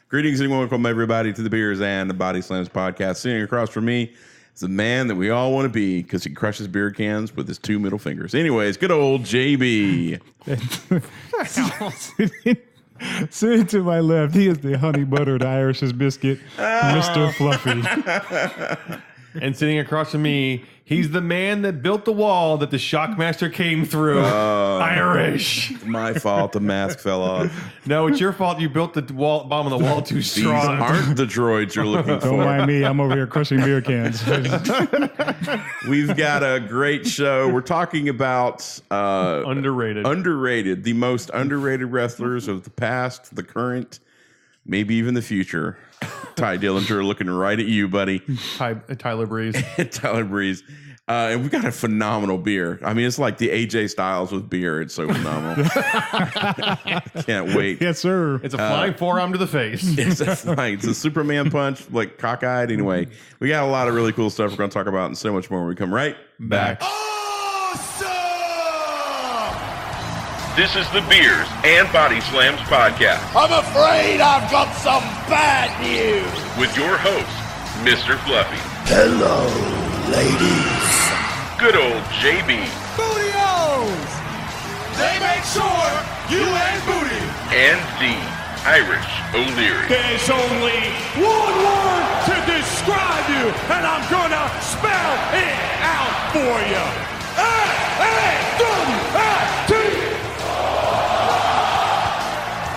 Greetings and welcome everybody to the Beers and the Bodyslams podcast. Sitting across from me is the man that we all want to be because he crushes beer cans with his 2 middle fingers. Anyways, good old JB. Sitting to my left, he is the honey buttered Irish biscuit, Mr. Fluffy. And sitting across from me, he's the man that built the wall that the Shockmaster came through. Irish. My fault. The mask fell off. No, it's your fault. You built the bottom of the wall too These strong. aren't the droids you're looking for. Don't mind me. I'm over here crushing beer cans. We've got a great show. We're talking about Underrated. The most underrated wrestlers of the past, the current, maybe even the future. Ty Dillinger looking right at you, buddy. Tyler Breeze. Tyler Breeze. And we've got a phenomenal beer. I mean, it's like the AJ Styles with beer. It's so phenomenal. Can't wait. Yes, sir. It's a flying forearm to the face. It's a Superman punch, like cockeyed. Anyway, we got a lot of really cool stuff we're going to talk about and so much more when we come right back. This is the Beers and Bodyslams podcast. I'm afraid I've got some bad news. With your host, Mr. Fluffy. Hello, ladies. Good old JB. Booty-O's! They make sure you ain't booty. And the Irish O'Leary. There's only one word to describe you, and I'm gonna spell it out for you. A-A-W-S-T.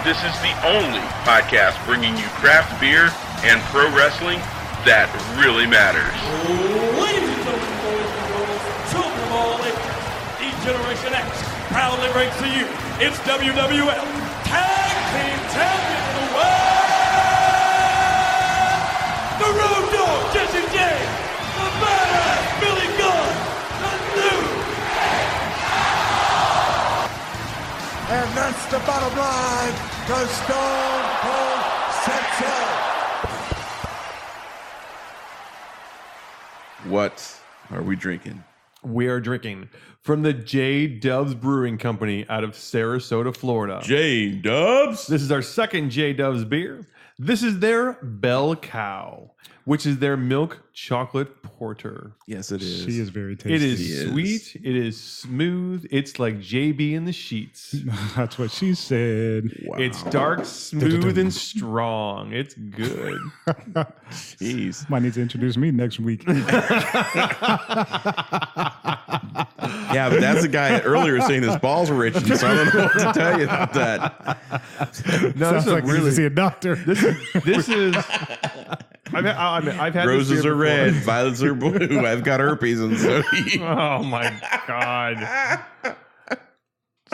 This is the only podcast bringing you craft beer and pro wrestling that really matters. Ladies and gentlemen, boys and girls, children of all ages, D-Generation X proudly brings to you its WWF Tag Team Champion of the World, the Road Dogg Jesse James, the Badass Billy Gunn, the new. And that's the bottom line, because Stone Cold said so. What are we drinking? We are drinking from the JDub's Brewing Company out of Sarasota, Florida. JDubs. This is our second JDub's beer. This is their Bell Cow, which is their milk chocolate porter. Yes, it is. She is very tasty. It is sweet. It is smooth. It's like JB in the sheets. That's what she said. Wow. It's dark, smooth, and strong. It's good. Jeez. Might need to introduce me next week. Yeah, but that's the guy earlier saying his balls were itching, so I don't know what to tell you about that. No, Sounds like really see a doctor. This is. I've had Roses this beer are before. red, violets are blue. I've got herpes, and so do you. Oh my god!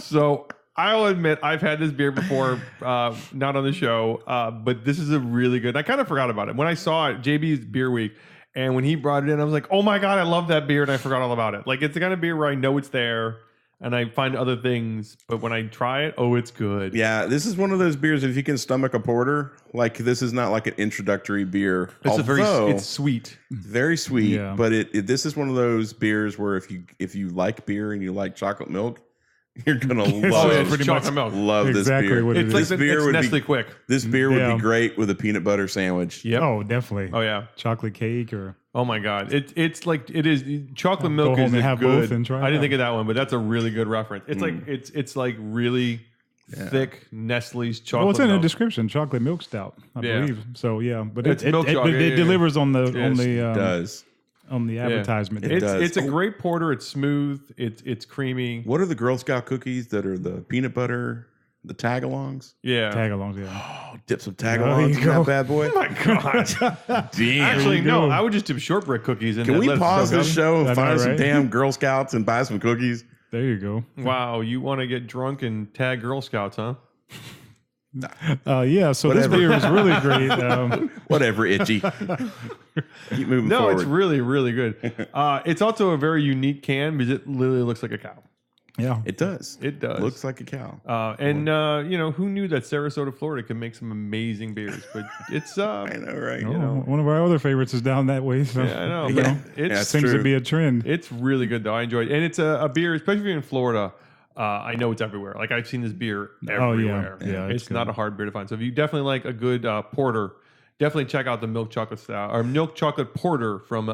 So I'll admit I've had this beer before, not on the show, but this is a really good. I kind of forgot about it when I saw it. JB's Beer Week, and when he brought it in, I was like, "Oh my god, I love that beer!" And I forgot all about it. Like it's the kind of beer where I know it's there. And I find other things, but when I try it, oh, it's good. Yeah, this is one of those beers. If you can stomach a porter, like this is not like an introductory beer. It's sweet, very sweet. Yeah. But this is one of those beers where if you like beer and you like chocolate milk, you're gonna love it's pretty chocolate milk. Love Exactly this beer. what it It's is. like beer would Nestle be Quick. This beer would Yeah. be great with a peanut butter sandwich. Yep. Oh, definitely. Oh yeah. Chocolate cake or... Oh my god, it's like it is chocolate milk home is and have good. both and try I didn't it. think of that one, but that's a really good reference. It's like it's like really thick Nestle's chocolate. Well, it's in the milk. description. Chocolate milk stout, I Yeah. believe. So yeah, but It's it milk chocolate, yeah, delivers on the Yes, It does. on the advertisement. It does. It's a great porter. It's smooth. It's creamy. What are the Girl Scout cookies that are the peanut butter, the tagalongs? Yeah. Tagalongs, yeah. Oh, dip some There tagalongs you in go. that bad boy. Oh my god. Damn. Actually, you no. go. I would just do shortbread cookies. And Can then we let it pause soak this up. show and I know, find some right? damn Girl Scouts and buy some cookies? There you go. Wow, you want to get drunk and tag Girl Scouts, huh? Yeah, so Whatever. this beer is really great. Whatever, itchy. Keep moving No, forward. it's really, really good. It's also a very unique can because it literally looks like a cow. Yeah. It does. It does. Looks like a cow. Who knew that Sarasota, Florida could make some amazing beers? But it's, I know, right? Oh, one of our other favorites is down that way. So yeah, I know. Yeah. But That's it's seems true. to be a trend. it's really good though. I enjoy it, and it's a beer, especially if you're in Florida. I know it's everywhere. Like I've seen this beer Oh, everywhere. yeah. Yeah, it's it's good. not a hard beer to find. So if you definitely like a good porter, definitely check out the milk chocolate style or milk chocolate porter from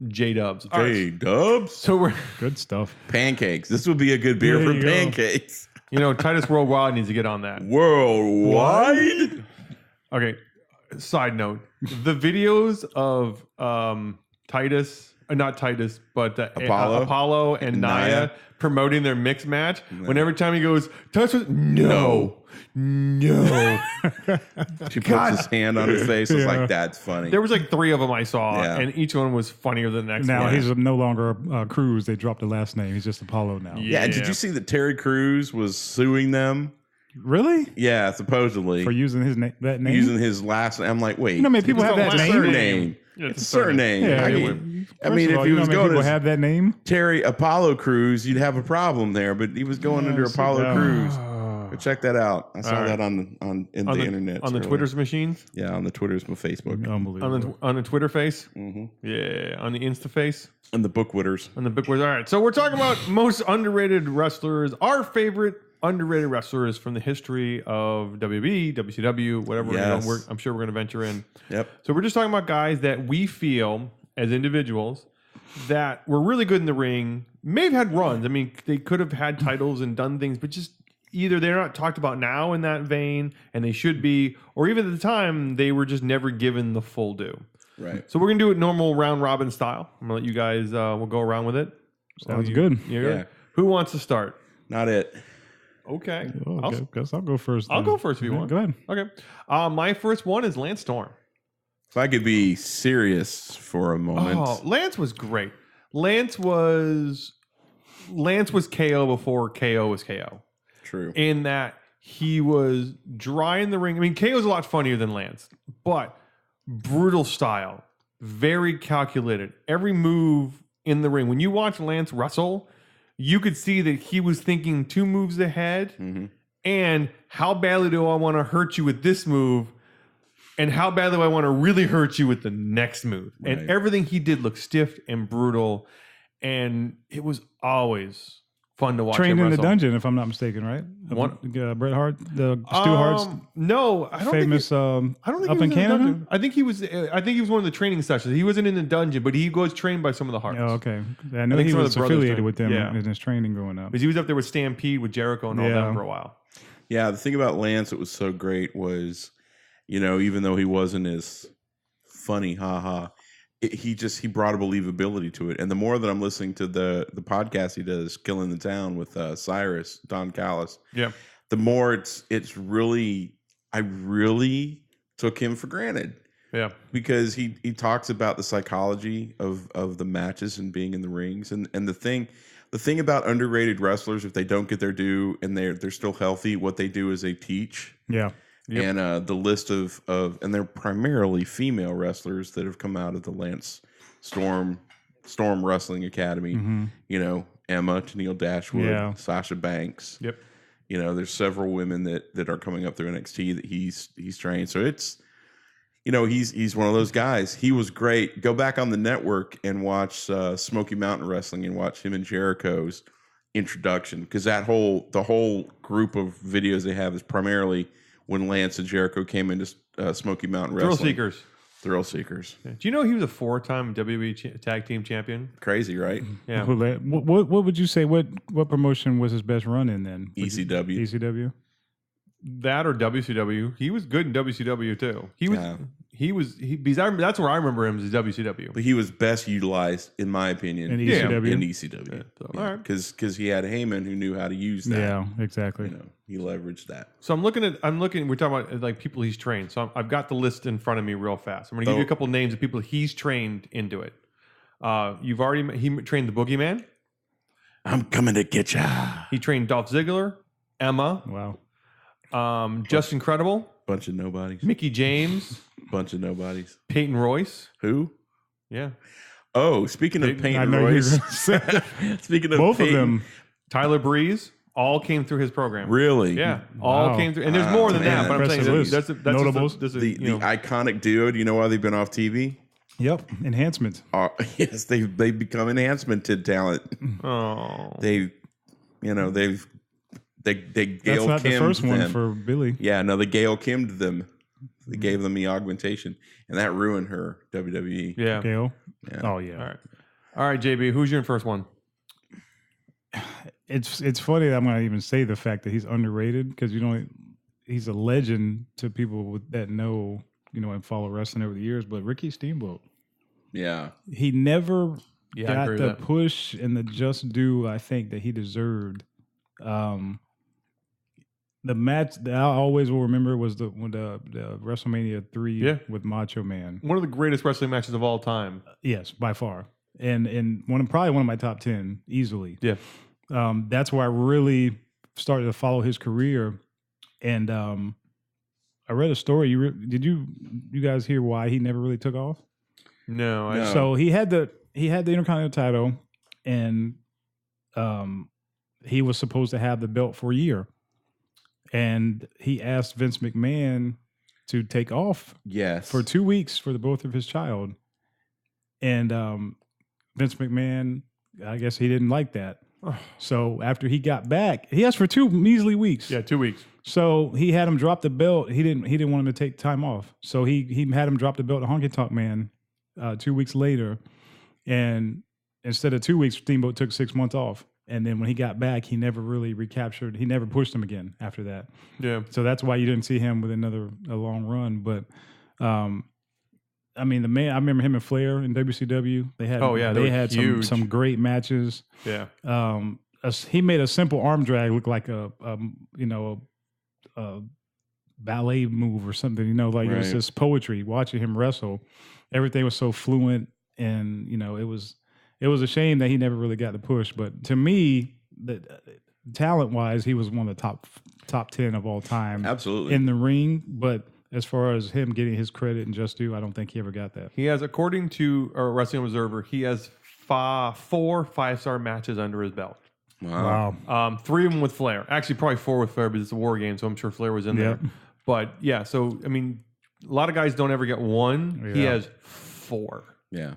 JDubs. All right, J-Dubs. so we're Good stuff. Pancakes. This would be a good beer There for you go. pancakes. Titus Worldwide needs to get on that. Worldwide? Okay. Side note: the videos of Titus, not Titus, but Apollo and Nia promoting their mixed match. When every time he goes, Titus, no. She puts his hand on his face. It's Yeah. like, that's funny. There was like 3 of them I saw, Yeah. and each one was funnier than the next Now one. he's no longer Cruz. They dropped the last name. He's just Apollo now. Yeah, and did you see that Terry Crews was suing them? Really? Yeah, supposedly. For using his name? That name? Using his last name. I'm like, wait. You know, man, people It's have a that last name. surname. Yeah, It's a surname. Yeah, I mean, mean, if he was going people as have that name. Terry Apollo Crews, you'd have a problem there. But he was going under sit Apollo down. Crews. But check that out. I saw All right. that on the internet. on the earlier. Twitter's machines, Yeah, on the Twitter's, my Facebook, Unbelievable. on the Twitter face, yeah, on the Insta face, and the Bookwitters. on the big words. All right, so we're talking about most underrated wrestlers. Our favorite underrated wrestlers from the history of WB, WCW, whatever. Yes. I'm sure we're going to venture in. Yep. So we're just talking about guys that we feel as individuals that were really good in the ring, may have had runs. I mean, they could have had titles and done things, but just either they're not talked about now in that vein, and they should be, or even at the time, they were just never given the full due. Right. So we're going to do it normal round robin style. I'm going to let you guys, we'll go around with it. Sounds good. You Yeah. good? Who wants to start? Not it. Okay. Oh, okay. Guess I'll go first. I'll then. go first if you Yeah, want. Go ahead. Okay. My first one is Lance Storm. If I could be serious for a moment. Oh, Lance was great. Lance was KO before KO was KO. True. In that he was dry in the ring. I mean, KO's a lot funnier than Lance, but brutal style, very calculated. Every move in the ring. When you watch Lance wrestle, you could see that he was thinking 2 moves ahead. Mm-hmm. And how badly do I want to hurt you with this move? And how badly do I want to really hurt you with the next move? Right. And everything he did looked stiff and brutal. And it was always fun to watch him Trained in the wrestle. dungeon, if I'm not mistaken, right? What? Bret Hart, Stu Hart's No, I don't famous think I don't think up he was in Canada. the dungeon. I think he was one of the training sessions. He wasn't in the dungeon, but he was trained by some of the Harts. Oh, okay. I know think he some of was the brothers affiliated trained. with them Yeah. in his training growing up. Because he was up there with Stampede, with Jericho, and all Yeah. that for a while. Yeah, the thing about Lance that was so great was, even though he wasn't as funny, he brought a believability to it. And the more that I'm listening to the podcast he does, Killing the Town with Cyrus, Don Callis, Yeah. the more it's really, I really took him for granted. Yeah. Because he talks about the psychology of the matches and being in the rings. And the thing about underrated wrestlers, if they don't get their due and they're still healthy, what they do is they teach. Yeah. Yep. And the list of and they're primarily female wrestlers that have come out of the Lance Storm Wrestling Academy. Mm-hmm. Emma, Tennille Dashwood, Yeah. Sasha Banks. Yep. There's several women that are coming up through NXT that he's trained. So it's he's one of those guys. He was great. Go back on the network and watch Smoky Mountain Wrestling and watch him and Jericho's introduction, because the whole group of videos they have is primarily when Lance and Jericho came into Smoky Mountain Wrestling. Thrill Seekers. Yeah. Do you know he was a 4-time WWE Tag Team Champion? Crazy, right? Yeah. What would you say? What promotion was his best run in then? ECW. ECW. That or WCW. He was good in WCW too. Yeah. That's where I remember him as WCW. But he was best utilized, in my opinion, In Yeah. ECW. in ECW. Yeah, so, all right. Because he had Heyman who knew how to use that. Yeah, exactly. He leveraged that. So we're talking about like people he's trained. So I've got the list in front of me real fast. I'm going to give you a couple names of people he's trained into it. He trained the Boogeyman. I'm coming to get ya. He trained Dolph Ziggler, Emma, Wow. Just Incredible, Bunch of nobodies. Mickey James, Bunch of nobodies. Peyton Royce. Who? Yeah. Oh, speaking of I Peyton know you were Royce. gonna say Speaking of both Peyton, of them. Tyler Breeze. All came through his program. Really? Yeah. All Wow. came through. And there's more than man, that, but I'm saying impressive that's list. just Notables. The iconic duo. Do you know why they've been off TV? Yep. Enhancement. Yes, they've become enhancement talent. Oh. They You know, they That's Gail not the first one them. for Billy. Yeah, no, they Gail Kimmed them. They gave them the augmentation, and that ruined her WWE. Yeah. Gail. Yeah. Oh yeah. All right, JB, who's your first one? It's funny that I'm going to even say the fact that he's underrated because he's a legend to people that know and follow wrestling over the years. But Ricky Steamboat, Yeah. he never I got agree the with that. push and the just due I think that he deserved. The match that I always will remember was the WrestleMania 3 with Macho Man. One of the greatest wrestling matches of all time. Yes, by far, and probably one of my top 10 easily. Yeah. That's where I really started to follow his career, and I read a story. Did you guys hear why he never really took off? No. So he had the Intercontinental title, and he was supposed to have the belt for a year, and he asked Vince McMahon to take off for 2 weeks for the birth of his child, and Vince McMahon, I guess he didn't like that. So after he got back, he asked for 2 measly weeks. Yeah, 2 weeks. So he had him drop the belt. He didn't want him to take time off. So he had him drop the belt to Honky Tonk Man 2 weeks later. And instead of 2 weeks, Steamboat took 6 months off. And then when he got back, he never really recaptured. He never pushed him again after that. Yeah. So that's why you didn't see him with a long run. But I mean, I remember him and Flair in WCW. They had some great matches. Yeah. He made a simple arm drag look like a ballet move or something. It was just poetry. Watching him wrestle, everything was so fluent, and it was a shame that he never really got the push. But to me, talent wise, he was one of the top 10 of all time. Absolutely. In the ring, but as far as him getting his credit and just due, I don't think he ever got that. He has, according to Wrestling Observer, he has 4 5-star matches under his belt. Wow. 3 of them with Flair. Actually, probably 4 with Flair, but it's a war game, so I'm sure Flair was in there. But yeah, so I mean, a lot of guys don't ever get 1. Yeah. He has 4. Yeah.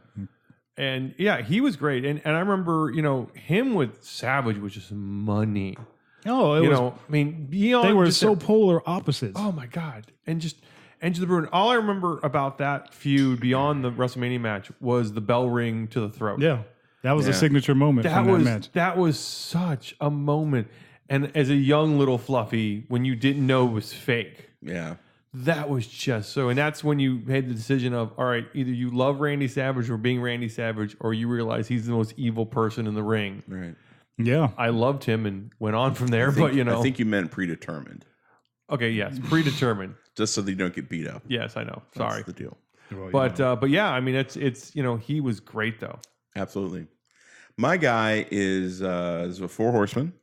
And yeah, he was great. And I remember, him with Savage was just money. Oh, beyond. They were so polar opposites. Oh my God. And just Enter the Brewing. All I remember about that feud beyond the WrestleMania match was the bell ring to the throat. Yeah. That was a signature moment from that match. That was such a moment. And as a young little Fluffy, when you didn't know it was fake. Yeah. That was just so. And that's when you made the decision of, all right, either you love Randy Savage or being Randy Savage, or you realize he's the most evil person in the ring. Right. Yeah. I loved him and went on from there. I think you meant predetermined. Okay, yes, predetermined. Just so that you don't get beat up. Yes, I know. That's Sorry. the deal. But yeah, I mean, it's he was great though. Absolutely. My guy is a 4 Horsemen.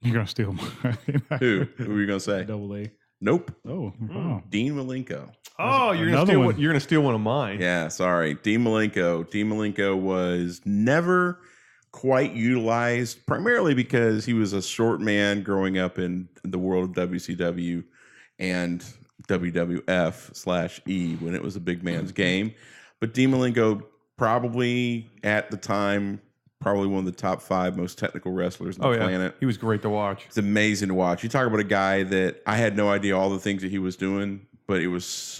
You're gonna steal mine. Who are you gonna say? Double A. Nope. Oh, wow. Dean Malenko. Oh, you're gonna steal one of mine. Yeah, sorry. Dean Malenko. Dean Malenko was never quite utilized, primarily because he was a short man growing up in the world of WCW and WWF/E when it was a big man's game. But Dean Malenko, probably at the time, probably one of the top 5 most technical wrestlers on the planet. He was great to watch. It's amazing to watch. You talk about a guy that I had no idea all the things that he was doing, but it was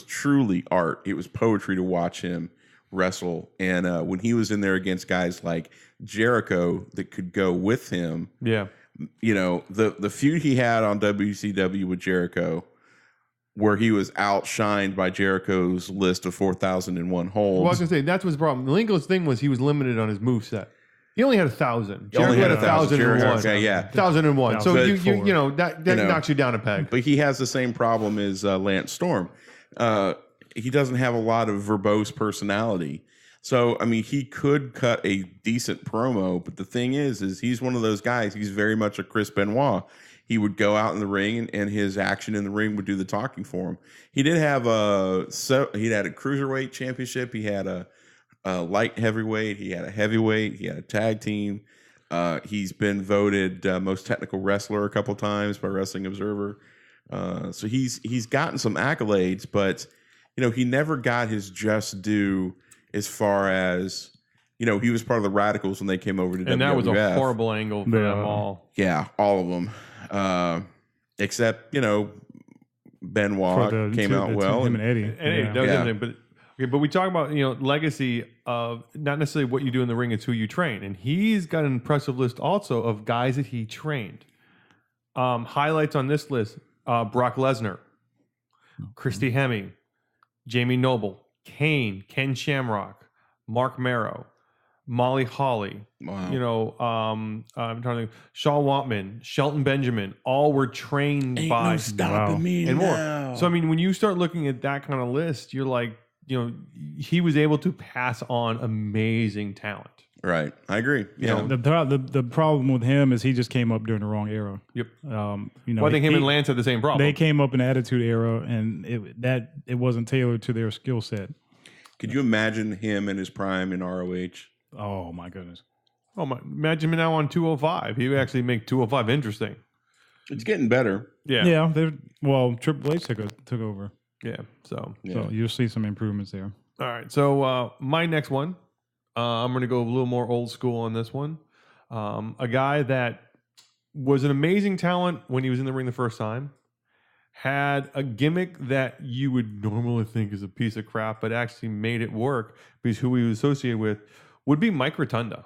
truly art. It was poetry to watch him wrestle. And when he was in there against guys like Jericho that could go with him, the feud he had on WCW with Jericho, where he was outshined by Jericho's list of 4,001 holds. Well, I was going to say, that's what's the problem. Malenko's thing was he was limited on his moveset. He only had 1,000. Jericho had 1,001. 1,001. Okay, yeah. 1,001. So that knocks you down a peg. But he has the same problem as Lance Storm. He doesn't have a lot of verbose personality. So, I mean, he could cut a decent promo, but the thing is he's one of those guys. He's very much a Chris Benoit. He would go out in the ring, and his action in the ring would do the talking for him. He did have he had a cruiserweight championship. He had a light heavyweight. He had a heavyweight. He had a tag team. He's been voted most technical wrestler a couple times by Wrestling Observer. So he's gotten some accolades, but he never got his just due as far as you know, he was part of the Radicals when they came over to WWF. And that was a horrible angle for them all. Yeah, all of them. Except, you know, Benoit came out well. Him and Eddie. But we talk about, you know, legacy of not necessarily what you do in the ring, it's who you train. And he's got an impressive list also of guys that he trained. Highlights on this list, Brock Lesnar, Christy Hemme, Jamie Noble, Kane, Ken Shamrock, Mark Marrow, Molly Holly, you know, I'm trying to think, Shaw Wantman, Shelton Benjamin, all were trained by no stopping me and now. more. So, I mean, when you start looking at that kind of list, you're like, you know, he was able to pass on amazing talent. Right. I agree. You know, The problem with him is he just came up during the wrong era. Yep. You know, well, I think him and Lance had the same problem. They came up in the Attitude Era, and it wasn't tailored to their skill set. Could you imagine him in his prime in ROH? Oh my goodness. Oh my! Imagine him now on 205. He would actually make 205 interesting. It's getting better. Yeah. Yeah. Well, Triple H took over. Yeah. So you'll see some improvements there. All right. So my next one, I'm going to go a little more old school on this one. A guy that was an amazing talent when he was in the ring the first time, had a gimmick that you would normally think is a piece of crap, but actually made it work because who he was associated with would be Mike Rotunda.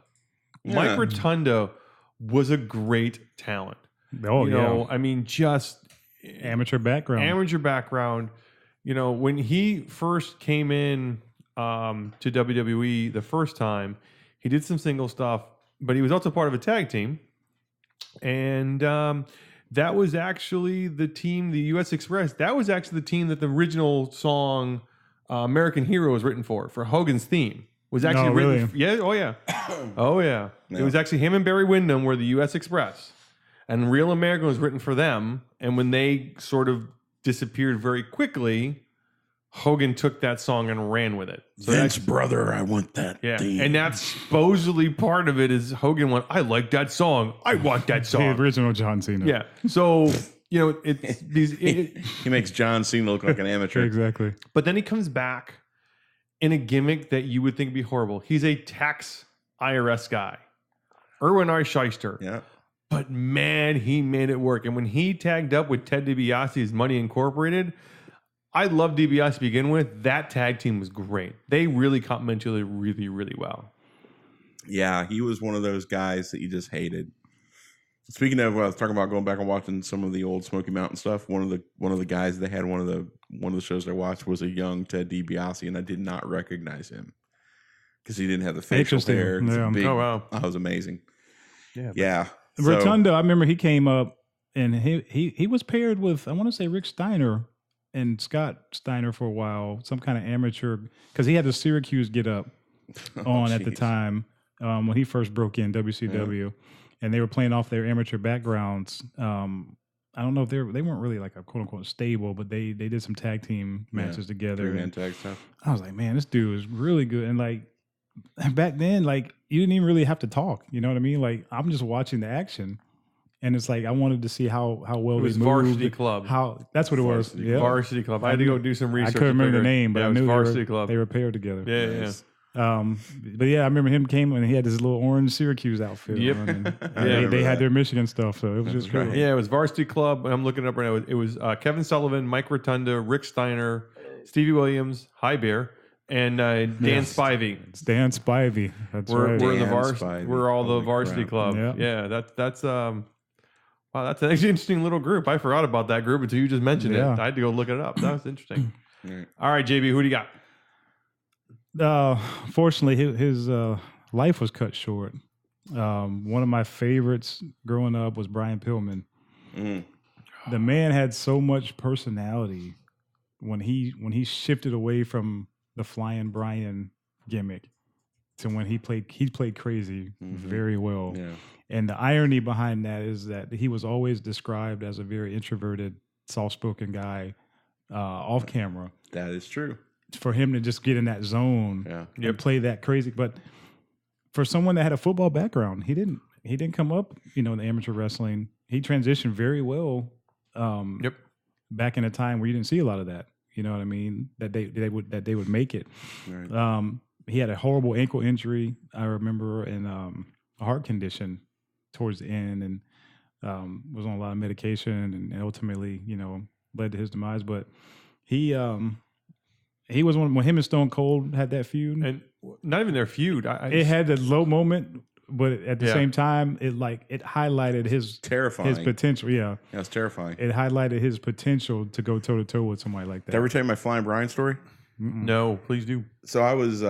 Yeah. Mike Rotunda was a great talent. Oh, you know, I mean, just amateur background. You know, when he first came in to WWE the first time, he did some single stuff, but he was also part of a tag team. And that was actually the team, the US Express. That was actually the team that the original song American Hero was written for Hogan's theme. Was actually written. Really? Oh yeah. Oh yeah. No. It was actually him and Barry Windham were the US Express. And Real American was written for them. And when they sort of disappeared very quickly, Hogan took that song and ran with it. So Vince, brother, I want that theme. And that's supposedly part of it is Hogan went, I like that song. I want that song. The original John Cena. Yeah. So, you know, it's he makes John Cena look like an amateur. Exactly. But then he comes back in a gimmick that you would think would be horrible. He's a tax IRS guy. Erwin R. Shyster. Yeah. But man, he made it work. And when he tagged up with Ted DiBiase's Money Incorporated, I love DiBiase to begin with. That tag team was great. They really complemented each other really, really well. Yeah, he was one of those guys that you just hated. Speaking of, I was talking about going back and watching some of the old Smoky Mountain stuff. One of the guys they had one of the shows I watched was a young Ted DiBiase, and I did not recognize him because he didn't have the facial hair. Yeah. Big, oh wow, that was amazing. Yeah. Rotunda, I remember he came up and he was paired with, I want to say, Rick Steiner and Scott Steiner for a while, some kind of amateur, because he had the Syracuse get up on at the time when he first broke in WCW, and they were playing off their amateur backgrounds. I don't know if they weren't really like a quote unquote stable, but they did some tag team matches together. Three-man tag stuff. I was like, man, this dude is really good. And like back then, like you didn't even really have to talk. You know what I mean? Like I'm just watching the action. And it's like I wanted to see how well it was they moved. Varsity Club. That's what it was. Yeah. Varsity Club. I had to go do some research. I couldn't remember the name, but I knew Varsity Club. They were paired together. Yeah, nice. But yeah, I remember him came and he had this little orange Syracuse outfit. Yep. And they had their Michigan stuff, so it was just cool. Yeah, it was Varsity Club. I'm looking it up right now. It was Kevin Sullivan, Mike Rotunda, Rick Steiner, Stevie Williams, Hi Bear, and Dan Spivey. It's Dan Spivey. That's right. We're all the Varsity Club. Yeah, that's wow, that's an actually interesting little group. I forgot about that group until you just mentioned it. I had to go look it up. That was interesting. All right, JB, who do you got? Fortunately, his life was cut short. One of my favorites growing up was Brian Pillman. The man had so much personality when he shifted away from the Flying Brian gimmick to when he played crazy very well. Yeah. And the irony behind that is that he was always described as a very introverted, soft-spoken guy off camera. That is true. For him to just get in that zone and play that crazy. But for someone that had a football background, he didn't come up, in the amateur wrestling. He transitioned very well back in a time where you didn't see a lot of that. You know what I mean? That they would make it. Right. he had a horrible ankle injury, I remember, and a heart condition towards the end, and was on a lot of medication, and ultimately, led to his demise. But he was when him and Stone Cold had that feud, and not even their feud. It had a low moment, but at the same time, it highlighted his terrifying his potential. Yeah, it's terrifying. It highlighted his potential to go toe to toe with somebody like that. Did I ever tell you my Flying Brian story? No, please do. So I was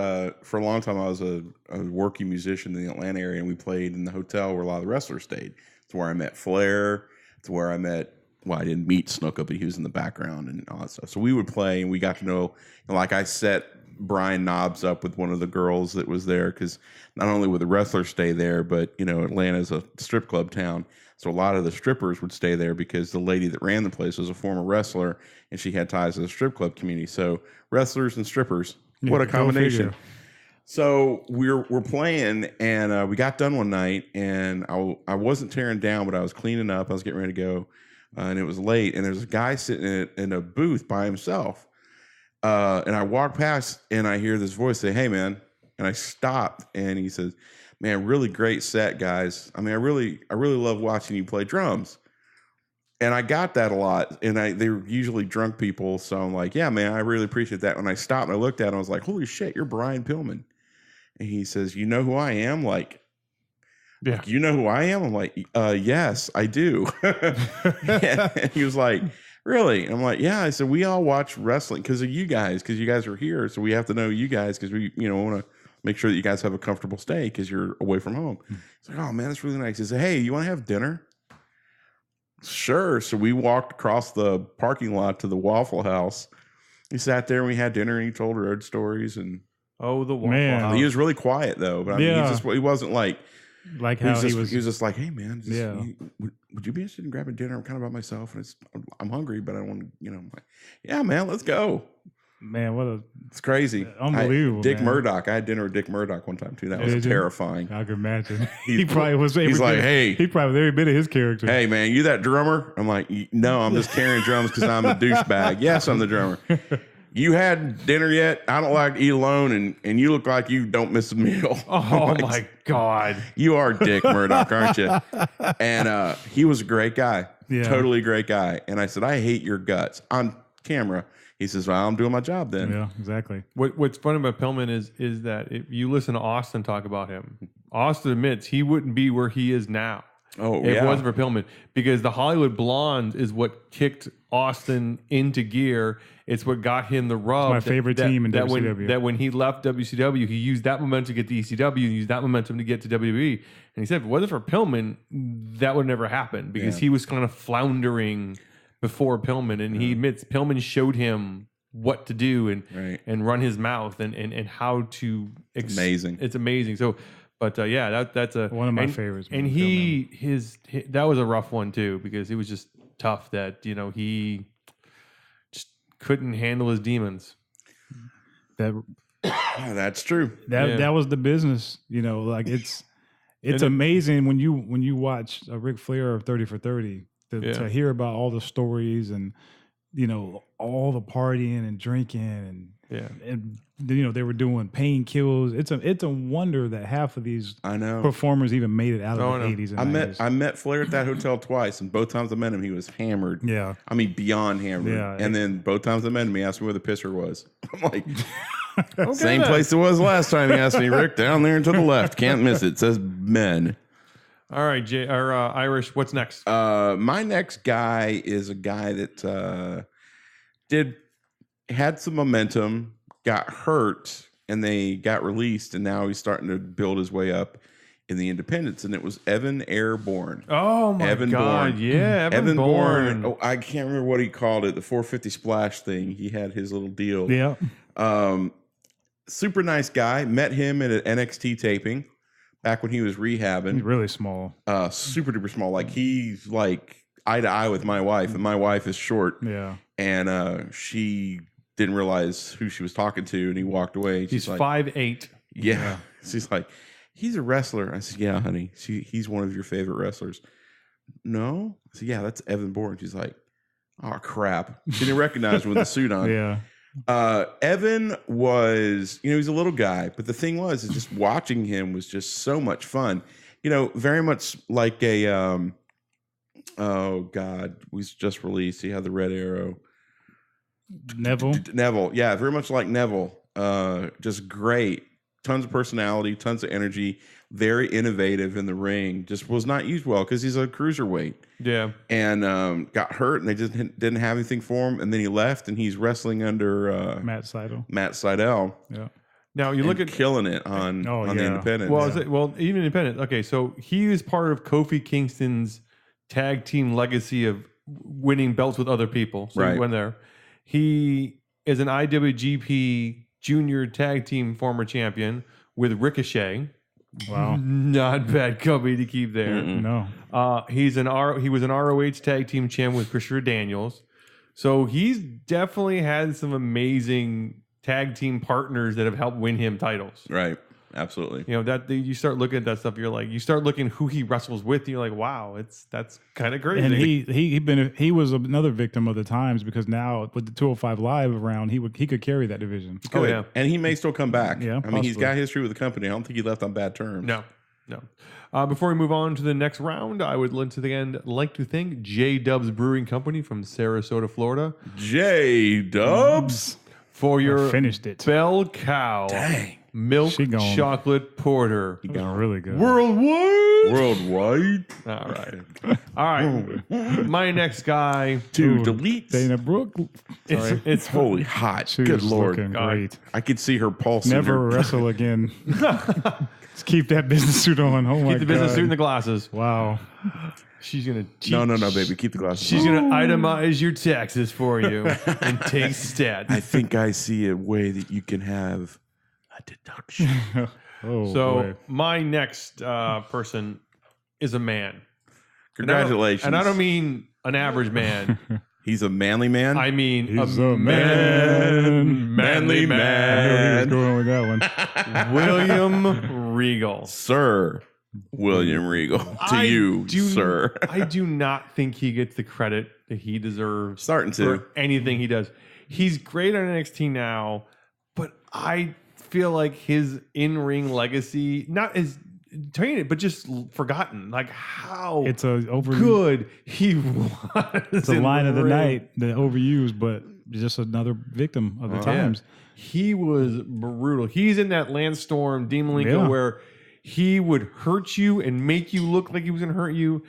for a long time I was a working musician in the Atlanta area, and we played in the hotel where a lot of the wrestlers stayed. It's where I met Flair. It's where I met. Well, I didn't meet Snuka, but he was in the background and all that stuff. So we would play, and we got to know. Like I set Brian Knobs up with one of the girls that was there, because not only would the wrestlers stay there, but Atlanta's a strip club town. So a lot of the strippers would stay there because the lady that ran the place was a former wrestler, and she had ties to the strip club community. So wrestlers and strippers, what a combination! So we're playing, and we got done one night, and I wasn't tearing down, but I was cleaning up. I was getting ready to go, and it was late. And there's a guy sitting in a booth by himself, and I walk past, and I hear this voice say, "Hey, man!" And I stopped, and he says, "Man, really great set, guys. I mean, I really love watching you play drums." And I got that a lot, and they were usually drunk people, so I'm like, "Yeah, man, I really appreciate that." When I stopped and I looked at him, I was like, "Holy shit, you're Brian Pillman." And he says, "You know who I am?" Like, yeah, "You know who I am?" I'm like, "Yes, I do." And he was like, "Really?" I'm like, "Yeah." I said, "We all watch wrestling because of you guys are here, so we have to know you guys because we, want to make sure that you guys have a comfortable stay because you're away from home." He's like, "Oh man, that's really nice." He said, "Hey, you want to have dinner?" Sure. So we walked across the parking lot to the Waffle House. He sat there and we had dinner, and he told road stories. And the Waffle House. He was really quiet though. But I mean, he wasn't like how he was just like, "Hey man, would you be interested in grabbing dinner? I'm kind of by myself, and I'm hungry, but I don't want to, I'm like, yeah, man, let's go." Man, it's crazy. Unbelievable. Dick Murdoch. I had dinner with Dick Murdoch one time too. That was terrifying. I can imagine. He probably was. He's like, "Hey," he probably was every bit of his character. "Hey man, you that drummer?" I'm like, "No, I'm just carrying drums because I'm a douchebag." "Yes, I'm the drummer." "You had dinner yet? I don't like to eat alone, and you look like you don't miss a meal." Oh like, my God. You are Dick Murdoch, aren't you? And he was a great guy. Yeah. Totally great guy. And I said, "I hate your guts." On camera. He says, "Well, I'm doing my job then." Yeah, exactly. What's funny about Pillman is that if you listen to Austin talk about him, Austin admits he wouldn't be where he is now. If it wasn't for Pillman, because the Hollywood Blondes is what kicked Austin into gear. It's what got him the rub. It's my favorite team in WCW. That when he left WCW, he used that momentum to get to ECW and used that momentum to get to WWE. And he said, if it wasn't for Pillman, that would never happen because he was kind of floundering before Pillman. And he admits Pillman showed him what to do and run his mouth and how to. Amazing. It's amazing. So. But that's one of my favorites. And his that was a rough one too because it was just tough that he just couldn't handle his demons. That's true. That was the business. Like it's amazing when you watch a Ric Flair of 30 for 30 to hear about all the stories and all the partying and drinking and they were doing painkillers. It's a wonder that half of these performers even made it out of the 80s and 90s. I met Flair at that hotel twice, and both times I met him, he was hammered. Yeah, I mean beyond hammered. Yeah, and then both times I met him, he asked me where the pisser was. I'm like, same place it was last time. He asked me, "Rick, down there and to the left, can't miss it. It says men." All right, Irish. What's next? My next guy is a guy that had some momentum, got hurt, and they got released, and now he's starting to build his way up in the independents, and it was Evan Airborne. Oh my God! Bourne. Yeah, Evan Bourne. Oh, I can't remember what he called it. The 450 splash thing. He had his little deal. Yeah. Super nice guy. Met him at an NXT taping back when he was rehabbing. He's really small. Super duper small. Like he's like eye to eye with my wife, and my wife is short. Yeah. And she didn't realize who she was talking to, and he walked away. He's like 5'8". Yeah. She's like, "He's a wrestler." I said, "Yeah, honey. He's one of your favorite wrestlers." "No?" I said, "Yeah, that's Evan Bourne." She's like, "Oh crap." She didn't recognize him with the suit on. Yeah. Evan was, he's a little guy, but the thing was, is just watching him was just so much fun. Very much like a, oh God, was just released. He had the red arrow. Neville. Yeah, very much like Neville. Just great. Tons of personality, tons of energy, very innovative in the ring. Just was not used well because he's a cruiserweight. Yeah. And got hurt, and they just didn't have anything for him. And then he left, and he's wrestling under Matt Sydal. Yeah. Now you look at killing it on the independent. Well, even independent. Okay, so he is part of Kofi Kingston's tag team legacy of winning belts with other people. So he went there. He is an IWGP Junior Tag Team former champion with Ricochet. Wow, not bad company to keep there. No, he was an ROH Tag Team champ with Christopher Daniels. So he's definitely had some amazing tag team partners that have helped win him titles. Right. Absolutely. That you start looking at that stuff, you start looking who he wrestles with, and you're like, wow, that's kind of crazy. And he was another victim of the times, because now with the 205 Live around, he could carry that division. Oh yeah, and he may still come back. Yeah, I mean, he's got history with the company. I don't think he left on bad terms. No. Before we move on to the next round, I would like to thank JDub's Brewing Company from Sarasota, Florida. JDub's for your finished it. Bell Cow. Dang. Milk chocolate porter. He got really good. Worldwide. All right. My next guy to delete Dana Brooke. It's holy hot. She Good was Lord. looking great. I could see her pulse. Never wrestle again. Just keep that business suit on. Oh my God. Keep the business suit and the glasses. Wow. She's gonna no, baby. Keep the glasses. She's gonna itemize your taxes for you and take stats. I think I see a way that you can have a deduction. Boy. My next person is a man. Congratulations. And I don't mean an average man. He's a manly man. I mean he's a manly man. I knew he was going with that one. William Regal, Sir. William Regal. Sir. I do not think he gets the credit that he deserves. Starting to. For anything he does. He's great on NXT now, but I feel like his in-ring legacy, not as tainted, but just forgotten. Like how it's good he was. It's a line of the night that overused, but just another victim of the times. Yeah. He was brutal. He's in that Lance Storm, Dean Malenko, where he would hurt you and make you look like he was going to hurt you,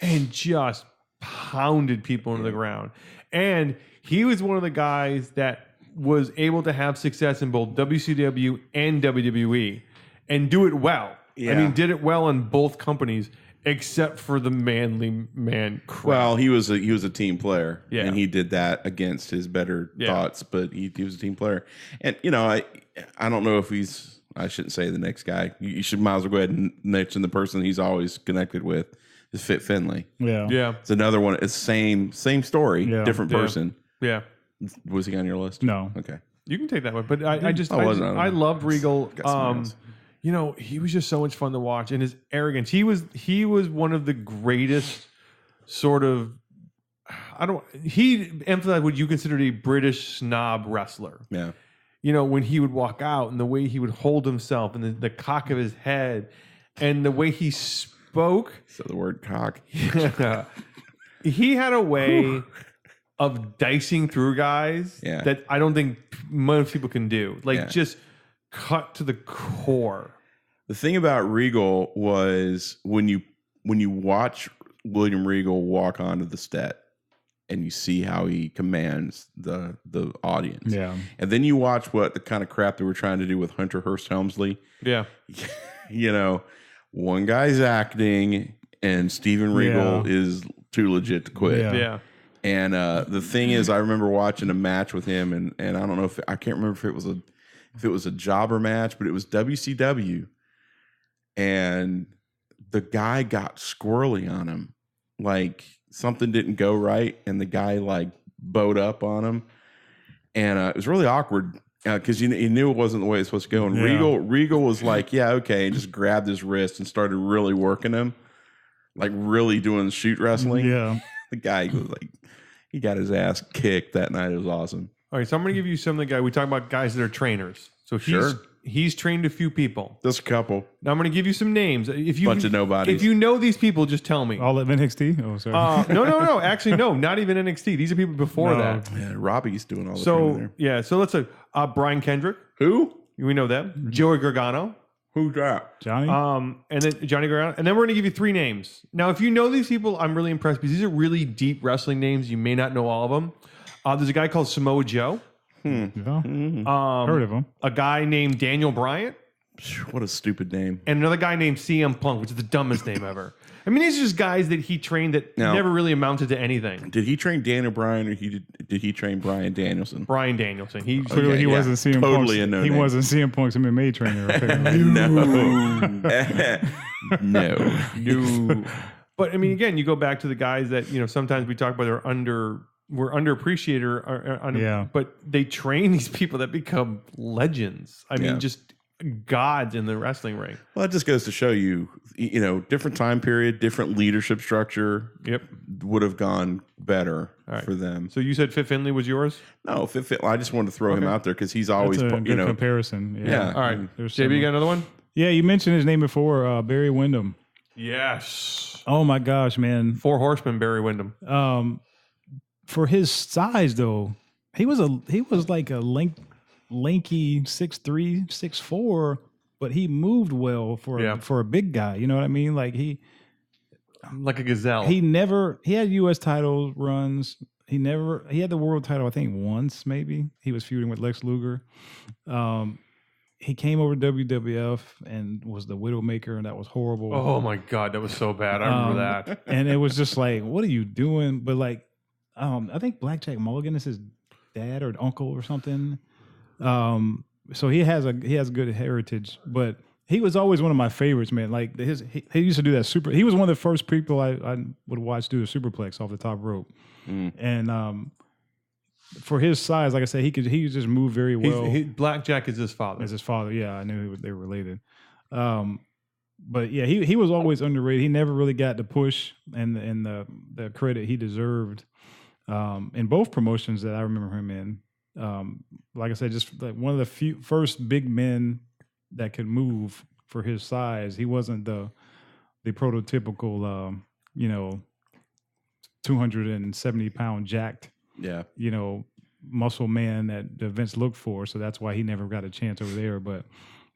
and just pounded people into the ground. And he was one of the guys that was able to have success in both WCW and WWE and do it well. Yeah. I mean, did it well in both companies, except for the manly man crowd. Well, he was a team player, and he did that against his better thoughts, but he was a team player. And I don't know if I shouldn't say the next guy. You might as well go ahead and mention the person he's always connected with is Fit Finlay. Yeah. It's another one. It's same story, different person. Yeah. Was he on your list? No. Okay. You can take that one, but I loved Regal. He was just so much fun to watch, and his arrogance. He was one of the greatest sort of. He emphasized what you considered a British snob wrestler. Yeah. When he would walk out and the way he would hold himself and the cock of his head and the way he spoke. So the word cock. He had a way of dicing through guys that I don't think most people can do. Just cut to the core. The thing about Regal was when you watch William Regal walk onto the set and you see how he commands the audience. Yeah. And then you watch what the kind of crap they were trying to do with Hunter Hearst Helmsley. Yeah. One guy's acting and Steven Regal is too legit to quit. Yeah. And the thing is, I remember watching a match with him, and I don't know I can't remember if it was a jobber match, but it was WCW, and the guy got squirrely on him, like something didn't go right, and the guy bowed up on him, and it was really awkward because he knew it wasn't the way it's supposed to go. And Regal was like, yeah, okay, and just grabbed his wrist and started really working him, like really doing shoot wrestling. Yeah. The guy was he got his ass kicked that night. It was awesome. All right, so I'm going to give you some of the guy. We talk about guys that are trainers. So he's trained a few people. Just a couple. Now I'm going to give you some names. Bunch of nobodies. If you know these people, just tell me. All of NXT? Oh, sorry. No. Actually, no, not even NXT. These are people before that. Yeah, Robbie's doing all the training there. Yeah, so let's say Brian Kendrick. Who? We know them. Joey Gargano. Who's that? Johnny? And then Johnny Gargano. And then we're going to give you 3 names. Now, if you know these people, I'm really impressed because these are really deep wrestling names. You may not know all of them. There's a guy called Samoa Joe. Yeah. Heard of him. A guy named Daniel Bryant. What a stupid name. And another guy named CM Punk, which is the dumbest name ever. I mean, these are just guys that he trained that never really amounted to anything. Did he train Daniel Bryan or did he train Brian Danielson? Brian Danielson. He wasn't CM totally Punk's, he wasn't CM Punk's MMA trainer. No. But I mean, again, you go back to the guys that sometimes we talk about we're underappreciated, but they train these people that become legends. I mean, just gods in the wrestling ring. Well, that just goes to show you, different time period, different leadership structure. Yep, would have gone better for them. So you said Fit Finlay was yours? No, Fit. I just wanted to throw him out there because he's always That's a good comparison. Yeah. All right, JB, you got another one? Yeah, you mentioned his name before, Barry Windham. Yes. Oh my gosh, man! 4 Horsemen, Barry Windham. For his size, though, he was like a lanky 6'3", 6'4", but he moved well for a big guy. You know what I mean? Like a gazelle. He had U.S. title runs. He had the world title, I think, once maybe. He was feuding with Lex Luger. He came over to WWF and was the Widowmaker, and that was horrible. Oh my God, that was so bad. I remember that. And it was just like, what are you doing? But like, I think Blackjack Mulligan is his dad or uncle or something. So he has good heritage, but he was always one of my favorites, man. Like he used to do that he was one of the first people I would watch do a superplex off the top rope. And for his size, like I said, he could just move very well. Blackjack is his father. Yeah, I knew they were related. But yeah, he was always underrated. He never really got the push and the credit he deserved in both promotions that I remember him in. Like I said, just like one of the first big men that could move for his size. He wasn't the prototypical 270-pound jacked muscle man that Vince looked for. So that's why he never got a chance over there. But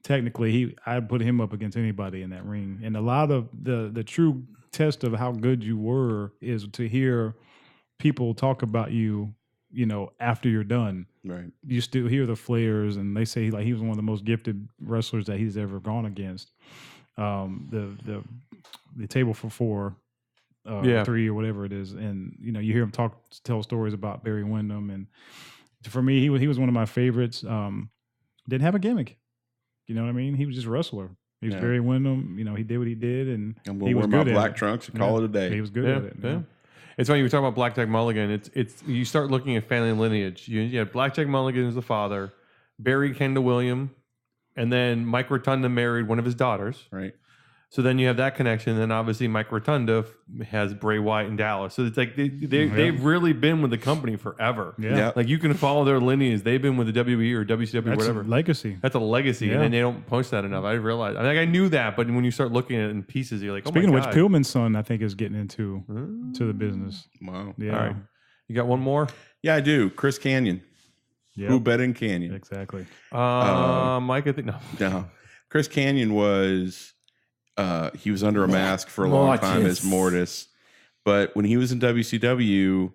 technically, I'd put him up against anybody in that ring. And a lot of the true test of how good you were is to hear people talk about you, after you're done. Right. You still hear the flares, and they say like he was one of the most gifted wrestlers that he's ever gone against. The table for 4. 3 or whatever it is, and you hear him tell stories about Barry Windham, and for me, he was one of my favorites. Didn't have a gimmick, you know what I mean? He was just a wrestler. He was Barry We'll he did what he did, and we'll he was wear good my black trunks and call it a day. He was good at it. Yeah. It's funny you talk about Blackjack Mulligan. It's you start looking at family lineage. You had Blackjack Mulligan as the father, Barry Kendall William, and then Mike Rotunda married one of his daughters. Right. So then you have that connection, and then obviously Mike Rotunda has Bray Wyatt in Dallas. So it's like they've really been with the company forever. Yeah. Like you can follow their lineage. They've been with the WWE or WCW or whatever. That's a legacy. That's a legacy, and then they don't post that enough. I realized. I knew that, but when you start looking at it in pieces, you're like, oh Speaking my of God. which, Pillman's son, I think, is getting into the business. Wow. Yeah. All right. You got one more? Yeah, I do. Chris Canyon. Yep. Who bet in Canyon? Exactly. Mike, I think no. Chris Canyon was. He was under a mask for a long time as Mortis, but when he was in WCW,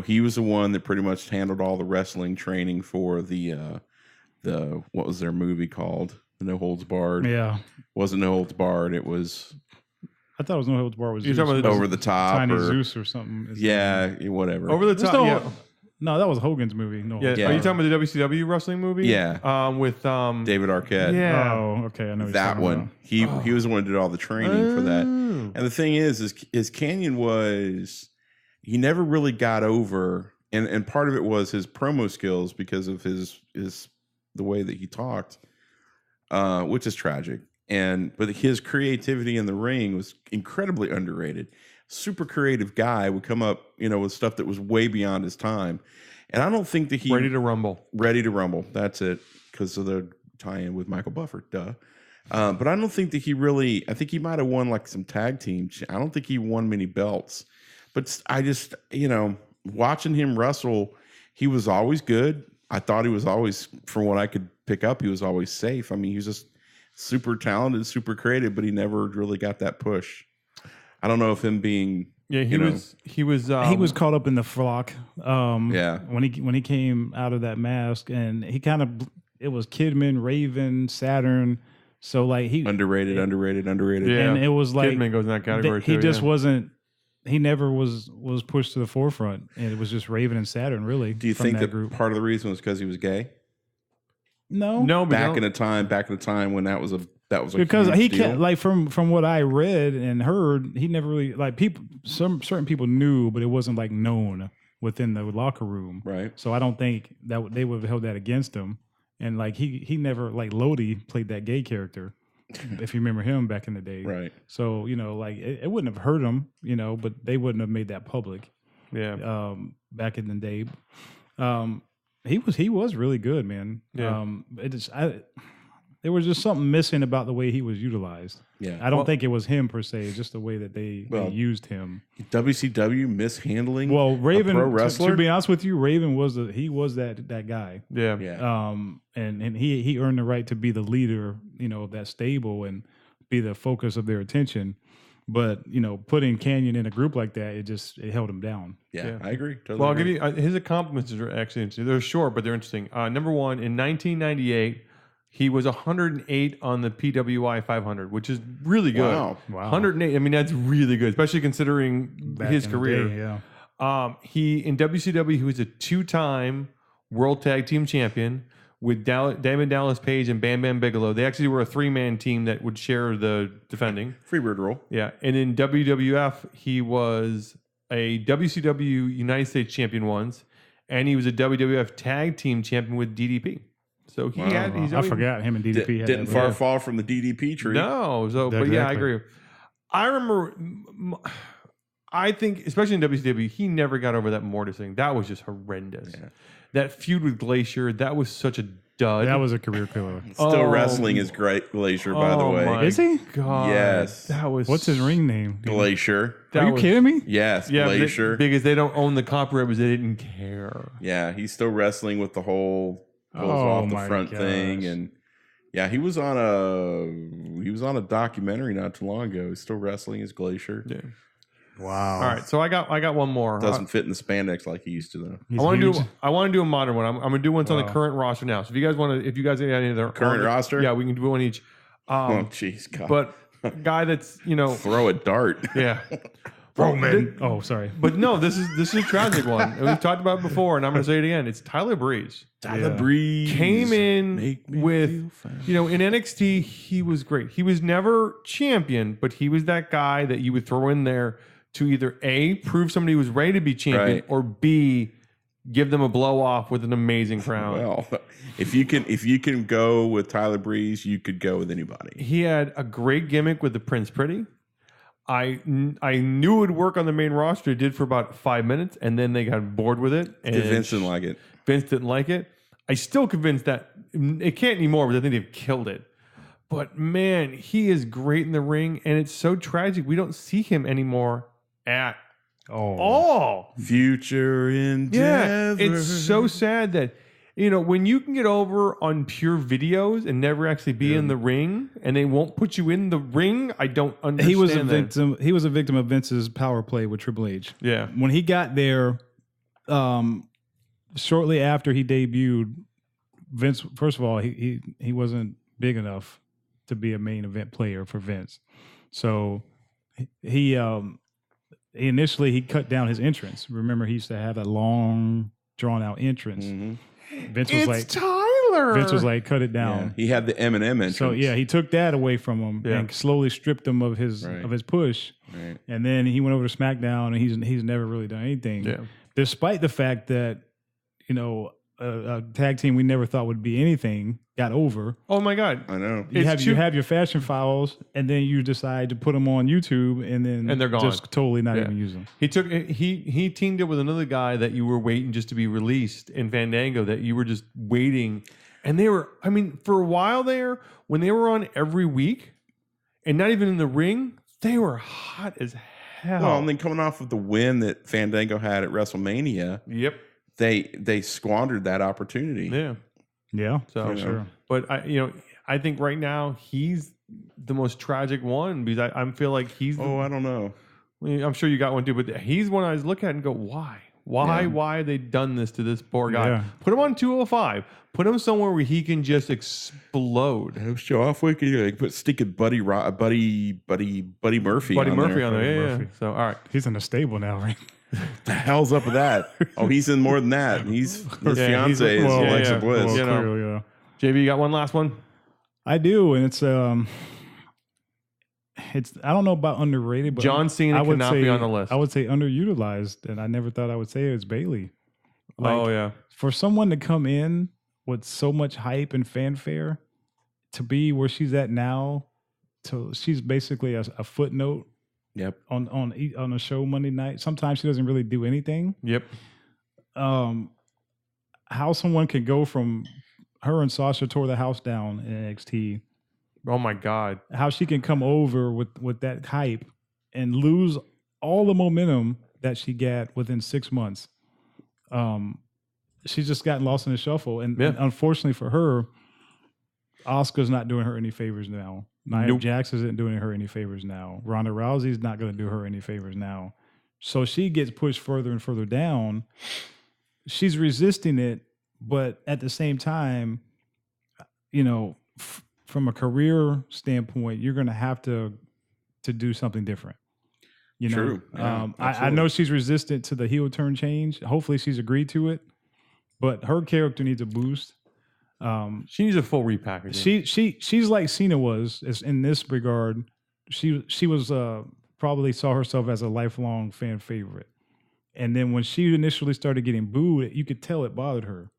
he was the one that pretty much handled all the wrestling training for the what was their movie called? The No Holds Barred. Yeah, wasn't No Holds Barred. It was. I thought it was No Holds Barred. Was Zeus. Over the Top? Tiny Zeus or something? Yeah, whatever. Over the Top. No, that was Hogan's movie. No. Yeah. Are you talking about the WCW wrestling movie? Yeah. With David Arquette. Yeah. Oh, okay. I know that one. He was the one who did all the training for that. And the thing is Canyon was he never really got over, and part of it was his promo skills because of his the way that he talked, which is tragic. But his creativity in the ring was incredibly underrated. Super creative guy, would come up, with stuff that was way beyond his time. And I don't think that he ready to rumble. That's it, because of the tie-in with Michael Buffer. Duh. But I don't think that he really. I think he might have won like some tag teams. I don't think he won many belts. But I just, watching him wrestle, he was always good. I thought he was always, from what I could pick up, he was always safe. I mean, he was just super talented, super creative, but he never really got that push. I don't know if him being he was caught up in the flock. Yeah, when he came out of that mask, and he kind of, it was Kidman, Raven, Saturn. So like he underrated. Yeah, and it was like Kidman goes in that category. He just wasn't. He never was pushed to the forefront, and it was just Raven and Saturn really. Do you think that part of the reason was because he was gay? No. Back in the time when that was because he deal. can't, like from what I read and heard, he never really, like, certain people knew, but it wasn't like known within the locker room, right? So I don't think that they would have held that against him, and like he never, like, Lodi played that gay character, if you remember him back in the day, right? So like it wouldn't have hurt him, but they wouldn't have made that public, back in the day. He was really good, man. Yeah. There was just something missing about the way he was utilized. Yeah, I don't think it was him per se. It's just the way that they used him. WCW mishandling. Well, Raven, a pro wrestler. To be honest with you, Raven was that guy. Yeah. And he earned the right to be the leader, of that stable and be the focus of their attention. But putting Canyon in a group like that, it held him down. Yeah, I agree. Totally well, agree. I'll give you his accomplishments are actually interesting. They're short, but they're interesting. Number one, in 1998, he was 108 on the PWI 500, which is really good. Wow. 108. I mean, that's really good, especially considering his career. He in WCW, he was a 2-time World Tag Team Champion with Diamond Dallas Page and Bam Bam Bigelow. They actually were a 3-man team that would share the defending. Freebird rule. Yeah. And in WWF, he was a WCW United States champion once, and he was a WWF Tag Team Champion with DDP. So he had. I forgot him and DDP didn't far fall from the DDP tree. No. So, but yeah, I agree. I remember. I think, especially in WCW, he never got over that Mortis thing. That was just horrendous. Yeah. That feud with Glacier, that was such a dud. That was a career killer. Still wrestling is great, Glacier, by the way. Is he? God, yes. That was. What's his ring name? Glacier. Are you kidding me? Yes, Glacier. Because they don't own the copyright, because they didn't care. Yeah, he's still wrestling with the whole goes off the front thing, and yeah, he was on a documentary not too long ago. He's still wrestling as Glacier. Yeah. Wow. All right, so I got one more. Doesn't fit in the spandex like he used to though. I want to do a modern one. I'm gonna do one on the current roster now. So if you guys have any other current roster, yeah, we can do one each. Oh jeez, God. But a guy that's throw a dart. Yeah. Roman. Oh, sorry. But no, this is a tragic one. And we've talked about it before, and I'm going to say it again. It's Tyler Breeze. Tyler Breeze came in with, in NXT, he was great. He was never champion, but he was that guy that you would throw in there to either A, prove somebody was ready to be champion, or B, give them a blow off with an amazing crown. Well, if you can go with Tyler Breeze, you could go with anybody. He had a great gimmick with the Prince Pretty. I knew it would work on the main roster. It did for about 5 minutes, and then they got bored with it. And Vince didn't like it. Vince didn't like it. I still convinced that it can't anymore, but I think they've killed it. But man, he is great in the ring, and it's so tragic. We don't see him anymore at all. Future endeavor. Yeah, it's so sad that when you can get over on pure videos and never actually be in the ring, and they won't put you in the ring, I don't understand. He was a victim of Vince's power play with Triple H. Yeah, when he got there, shortly after he debuted, Vince. First of all, he wasn't big enough to be a main event player for Vince, so he initially cut down his entrance. Remember, he used to have a long, drawn out entrance. Mm-hmm. Vince was Tyler. Vince was like, cut it down. Yeah, he had the Eminem entrance. So he took that away from him and slowly stripped him of his push. Right. And then he went over to SmackDown, and he's never really done anything. Yeah. Despite the fact that a tag team we never thought would be anything got over. Oh my God. I know. You have your fashion files, and then you decide to put them on YouTube, and they're gone. Just totally not even use them. He teamed up with another guy that you were waiting just to be released in Fandango, that you were just waiting. And they were, I mean, for a while there, when they were on every week and not even in the ring, they were hot as hell. Well, and then coming off of the win that Fandango had at WrestleMania, they squandered that opportunity. Yeah, so sure. But I think right now he's the most tragic one, because I feel like he's. I don't know. I'm sure you got one too, but he's one I was looking at and go, why? Why have they done this to this poor guy? Yeah. Put him on 205. Put him somewhere where he can just explode. Show off week. Put stinking Buddy Murphy. Buddy Murphy on there. Yeah. So all right, he's in the stable now, right? The hell's up with that? Oh, he's in more than that. His fiance is Alexa Bliss. Well, clearly, yeah. JB, you got one last one? I do, and it's I don't know about underrated, but John Cena would not be on the list. I would say underutilized, and I never thought I would say it's Bayley. For someone to come in with so much hype and fanfare, to be where she's at now, she's basically a footnote. Yep. On a show Monday night. Sometimes she doesn't really do anything. Yep. How someone can go from her and Sasha tore the house down in NXT. Oh my God. How she can come over with that hype and lose all the momentum that she got within 6 months. She's just gotten lost in the shuffle. And unfortunately for her, Asuka's not doing her any favors now. Nia Jax isn't doing her any favors now. Ronda Rousey's not going to do her any favors now. So she gets pushed further and further down. She's resisting it, but at the same time, from a career standpoint, you're going to have to do something different. True. I know she's resistant to the heel turn change. Hopefully she's agreed to it, but her character needs a boost. She needs a full repackaging. She's like Cena was in this regard. She was probably saw herself as a lifelong fan favorite, and then when she initially started getting booed, you could tell it bothered her.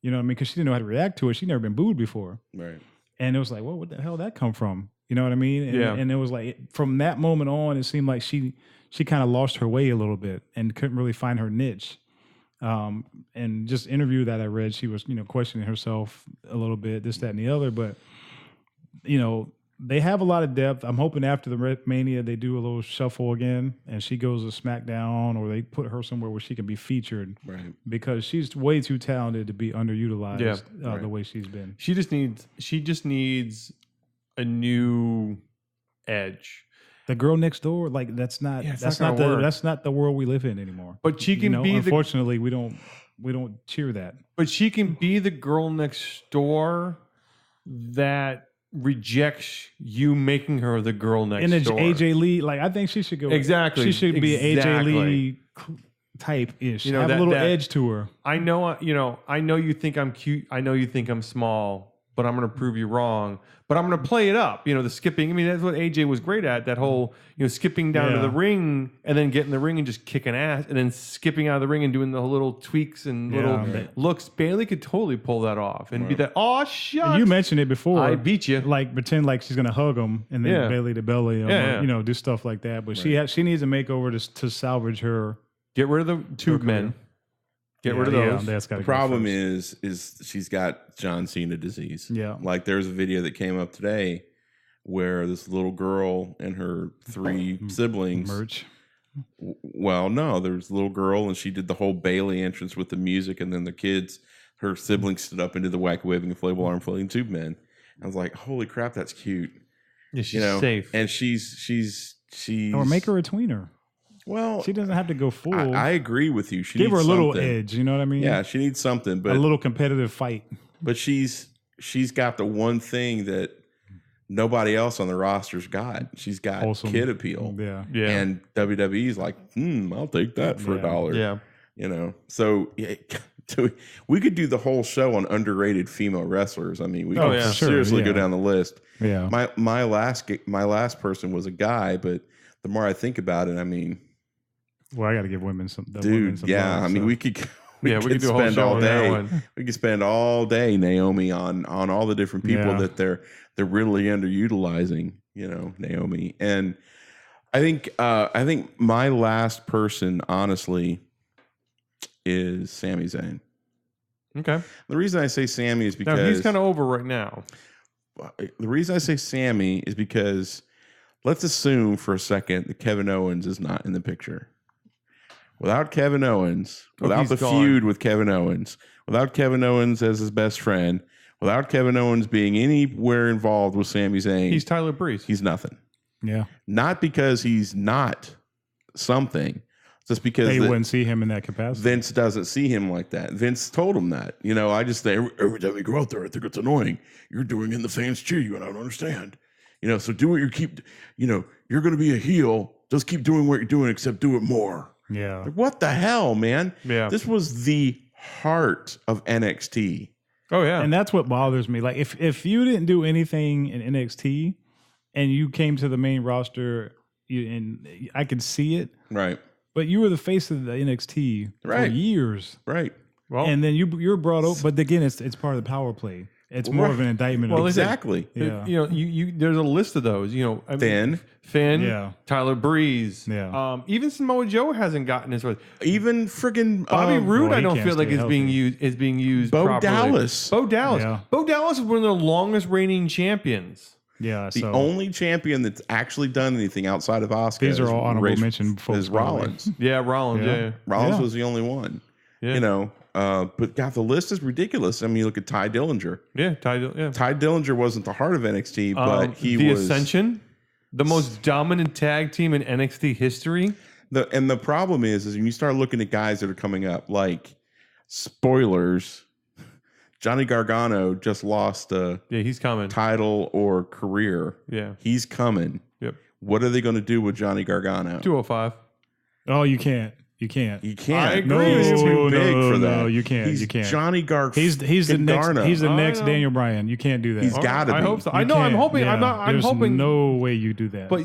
You know what I mean? Because she didn't know how to react to it. She'd never been booed before, right? And it was like, well, what the hell did that come from? You know what I mean? And, yeah. And it was like from that moment on, it seemed like she kind of lost her way a little bit and couldn't really find her niche. And just interview that I read, she was, questioning herself a little bit, this, that, and the other. But, they have a lot of depth. I'm hoping after the Mania, they do a little shuffle again and she goes to SmackDown, or they put her somewhere where she can be featured. Right. Because she's way too talented to be underutilized the way she's been. She just needs a new edge. The girl next door, like that's not the world we live in anymore. But she can be. Unfortunately, we don't cheer that. But she can be the girl next door that rejects you making her the girl next door. And AJ Lee, like I think she should go. Exactly. She should be an AJ Lee type ish. Have a little edge to her. I know you think I'm cute. I know you think I'm small, but I'm going to prove you wrong. But I'm going to play it up. The skipping. I mean, that's what AJ was great at. That whole, skipping down to the ring and then getting the ring and just kicking ass, and then skipping out of the ring and doing the little tweaks and little looks. Bayley could totally pull that off and be that. Oh, shut! You mentioned it before. I beat you. Like pretend like she's going to hug him and then belly to belly. Do stuff like that. But she needs a makeover to salvage her. Get rid of the tube men. Get rid of those. That's the problem is she's got John Cena disease. Yeah. Like there's a video that came up today where this little girl and her 3 siblings. Merch. Well, no, there's a little girl and she did the whole Bayley entrance with the music, and then the kids, her siblings stood up and did the wacky waving inflatable arm floating tube men. I was like, holy crap, that's cute. Yeah, she's safe. And she's or make her a tweener. Well, she doesn't have to go full. I agree with you. She give her a little something. edge. You know what I mean? Yeah, she needs something, but a little competitive fight. But she's got the one thing that nobody else on the roster's got. She's got kid appeal. Yeah. And WWE's like, I'll take that for $1. Yeah. So we could do the whole show on underrated female wrestlers. I mean, we could seriously go down the list. Yeah. My last person was a guy, but the more I think about it, I mean. Well, I got to give women some. Dude, yeah. I mean, we could We could do a whole show all on that day. one. We could spend all day, Naomi, on all the different people that they're really underutilizing. Naomi, and I think my last person, honestly, is Sami Zayn. Okay. The reason I say Sami is because he's kind of over right now. The reason I say Sami is because let's assume for a second that Kevin Owens is not in the picture. Without Kevin Owens, without the feud with Kevin Owens, without Kevin Owens as his best friend, without Kevin Owens being anywhere involved with Sami Zayn, he's Tyler Breeze. He's nothing. Yeah. Not because he's not something, just because they wouldn't see him in that capacity. Vince doesn't see him like that. Vince told him that. I just say every time you go out there, I think it's annoying. You're doing it and the fans cheer you, and I don't understand. So do what you're going to be a heel. Just keep doing what you're doing, except do it more. Yeah. Like, what the hell, man? Yeah. This was the heart of NXT. Oh yeah. And that's what bothers me. Like if you didn't do anything in NXT and you came to the main roster, and I could see it. Right. But you were the face of the NXT for years. Right. Well, and then you're brought up, but again, it's part of the power play. It's more of an indictment. Well, exactly. Yeah. You there's a list of those. Finn, yeah. Tyler Breeze, yeah. Even Samoa Joe hasn't gotten his way. Even friggin' Bobby Roode, I don't feel like is being used. Bo properly. Dallas. Bo Dallas. Yeah. Bo Dallas is one of the longest reigning champions. Yeah, the only champion that's actually done anything outside of Asuka. These are all honorable mention folks. Is Rollins. Yeah, Rollins. Yeah. Rollins was the only one. Yeah. But God, the list is ridiculous. I mean, you look at Ty Dillinger. Yeah, Ty Dillinger wasn't the heart of NXT, but he the was Ascension, the most dominant tag team in NXT history. The problem is when you start looking at guys that are coming up, like spoilers. Johnny Gargano just lost a he's coming. title or career. Yeah. He's coming. Yep. What are they going to do with Johnny Gargano? 205. Oh, you can't. You can't. You can't. I agree. He's too big for that. No, you can't. He's you can't. Johnny Gargano. He's the next. He's the next Daniel Bryan. You can't do that. He's got to be. I hope so. You I know. I'm can't. hoping. Yeah. I'm hoping. No way you do that. But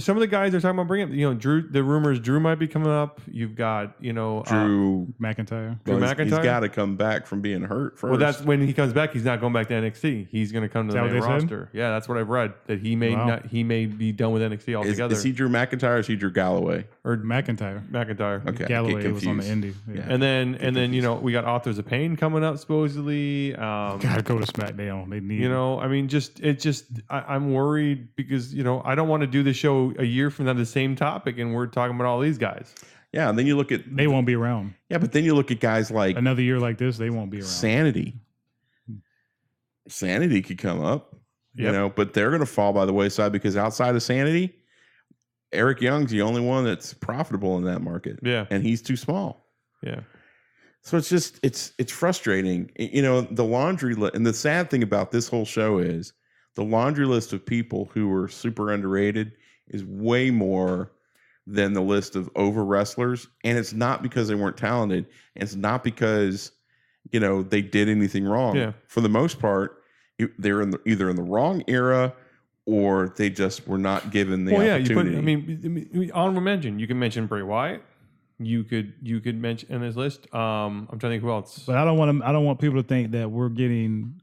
some of the guys they're talking about bringing up. Drew. The rumors Drew might be coming up. You've got Drew McIntyre. He's got to come back from being hurt first. Well, that's when he comes back. He's not going back to NXT. He's going to come to the main roster. Yeah, that's what I've read. That he may not. He may be done with NXT altogether. Is he Drew McIntyre or is he Drew Galloway? Or McIntyre. Okay. Galloway was on the indie. Yeah. And then we got Authors of Pain coming up supposedly. Gotta go to SmackDown. They need. I mean, I'm worried because I don't want to do the show a year from now the same topic and we're talking about all these guys. Yeah, and then you look at they won't be around. Yeah, but then you look at guys like another year like this, they won't be around. Sanity could come up, but they're going to fall by the wayside because outside of Sanity, Eric Young's the only one that's profitable in that market. Yeah, and he's too small. Yeah. So it's just it's frustrating. The laundry list, and the sad thing about this whole show is the laundry list of people who are super underrated is way more than the list of over wrestlers. And it's not because they weren't talented. And it's not because, they did anything wrong. Yeah. For the most part, they're either in the wrong era or they just were not given the opportunity. Honorable mention. You can mention Bray Wyatt. You could mention in this list. I'm trying to think who else. But I don't want people to think that we're getting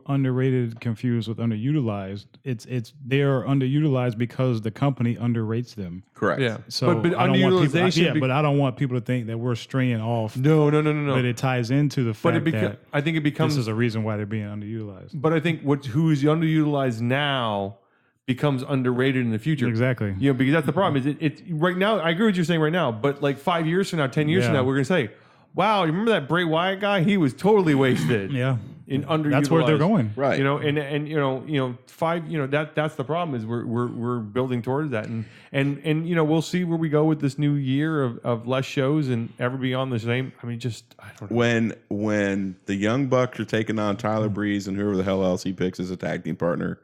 underrated confused with underutilized. It's they're underutilized because the company underrates them. Correct. Yeah. So but underutilization. But I don't want people to think that we're straying off. No. But it ties into the fact that I think it becomes this is a reason why they're being underutilized. But I think who's underutilized now becomes underrated in the future. Exactly. Because that's the problem. Is it's right now. I agree with what you're saying right now. But like 5 years from now, 10 years from now, we're gonna say, "Wow, you remember that Bray Wyatt guy? He was totally wasted." Yeah. In underutilized. That's where they're going. Right. That's the problem is we're building towards that, and we'll see where we go with this new year of less shows and ever beyond the same. I mean, I don't know. When the Young Bucks are taking on Tyler Breeze and whoever the hell else he picks as a tag team partner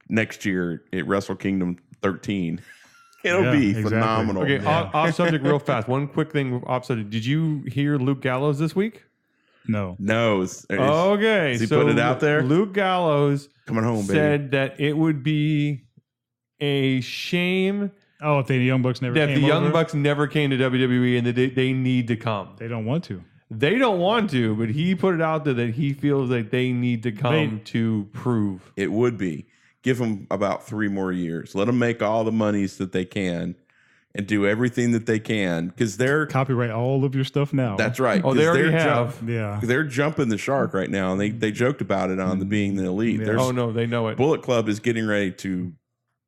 next year at Wrestle Kingdom 13. It'll be phenomenal. Okay, off subject real fast. One quick thing off subject. Did you hear Luke Gallows this week? No. Okay. Has he put it out there? Luke Gallows coming home, said that it would be a shame if the Young Bucks never came Bucks never came to WWE and that they need to come. They don't want to. They don't want to, but he put it out there that he feels like they need to come to prove. It would be. Give them about 3 more years. Let them make all the monies that they can and do everything that they can because they're copyright all of your stuff now. That's right. Oh, they already have. They're jumping the shark right now, and they joked about it on the Being the Elite. Yeah. Oh no, they know it. Bullet Club is getting ready to